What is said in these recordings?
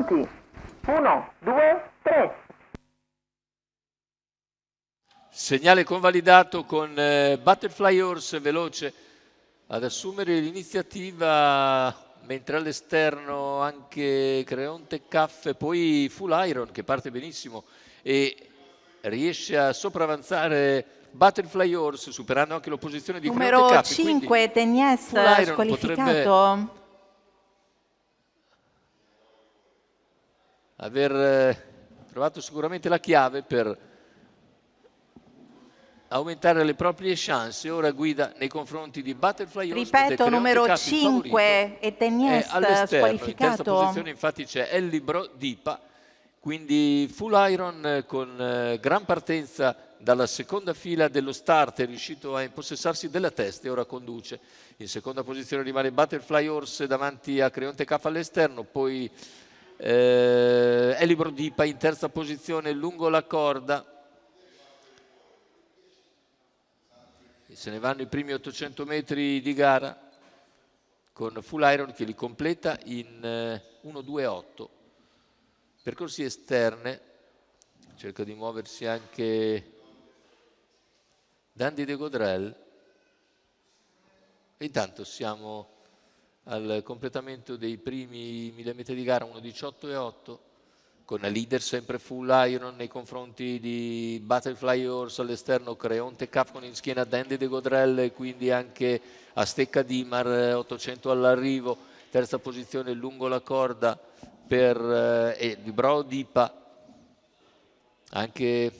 Pronti? 1, 2, 3. Segnale convalidato con Butterfly Horse veloce ad assumere l'iniziativa, mentre all'esterno anche Creonte Caff, poi Full Iron che parte benissimo e riesce a sopravanzare Butterfly Horse superando anche l'opposizione di Creonte Numero Caff. 5, Tenies, Full Iron squalificato. potrebbe aver trovato sicuramente la chiave per aumentare le proprie chance. Ora guida nei confronti di Butterfly Horse. Ripeto, numero 5 e Tenies, all'esterno. In terza squalificato. posizione infatti c'è Ellibro Dipa, quindi Full Iron con gran partenza dalla seconda fila dello start è riuscito a impossessarsi della testa e ora conduce. In seconda posizione rimane Butterfly Horse davanti a Creonte Caff all'esterno, poi Ellibro Dipa in terza posizione lungo la corda. Se ne vanno i primi 800 metri di gara con Full Iron che li completa in 1.2.8. Percorsi esterne, cerca di muoversi anche Dandy de Godrel. E intanto siamo al completamento dei primi 1000 metri di gara, 1.18.8, con la leader sempre Full Iron nei confronti di Butterfly Horse all'esterno, Creonte Caff con in schiena Dandy de Godrel e quindi anche a stecca Dimar, 800 all'arrivo, terza posizione lungo la corda per Libro Dipa, anche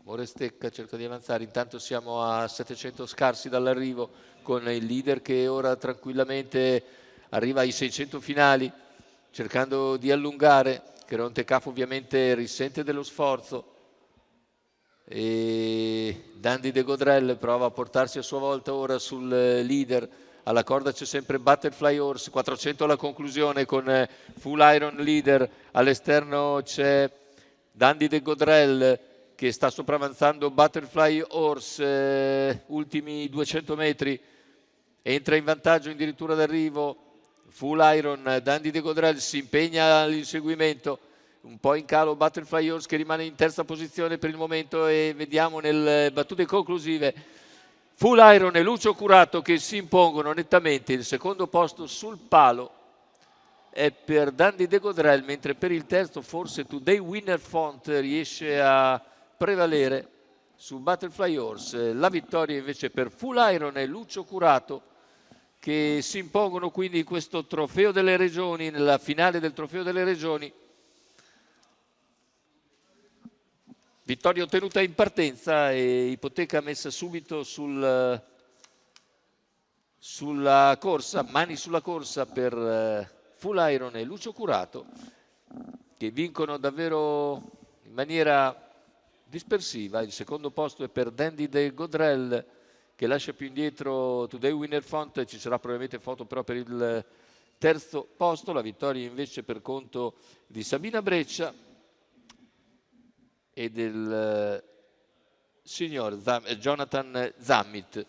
Morestecca cerca di avanzare, intanto siamo a 700 scarsi dall'arrivo con il leader che ora tranquillamente arriva ai 600 finali, cercando di allungare. Creonte Caff ovviamente risente dello sforzo e Dandy de Godrel prova a portarsi a sua volta ora sul leader. Alla corda c'è sempre Butterfly Horse, 400 alla conclusione con Full Iron leader, all'esterno c'è Dandy de Godrel che sta sopravanzando Butterfly Horse, ultimi 200 metri, entra in vantaggio addirittura d'arrivo Full Iron. Dandy de Godrel si impegna all'inseguimento, un po' in calo Butterfly Horse che rimane in terza posizione per il momento e vediamo nelle battute conclusive Full Iron e Lucio Curato che si impongono nettamente. Il secondo posto sul palo è per Dandy de Godrel, mentre per il terzo forse Today Winner Font riesce a prevalere su Butterfly Horse. La vittoria invece per Full Iron e Lucio Curato che si impongono quindi in questo trofeo delle regioni, nella finale del trofeo delle regioni. Vittoria ottenuta in partenza e ipoteca messa subito sulla corsa, mani sulla corsa per Full Iron e Lucio Curato che vincono davvero in maniera dispersiva. Il secondo posto è per Dandy de Godrel che lascia più indietro Today Winner Font, ci sarà probabilmente foto però per il terzo posto. La vittoria invece per conto di Sabina Breccia e del signor Jonathan Zammit.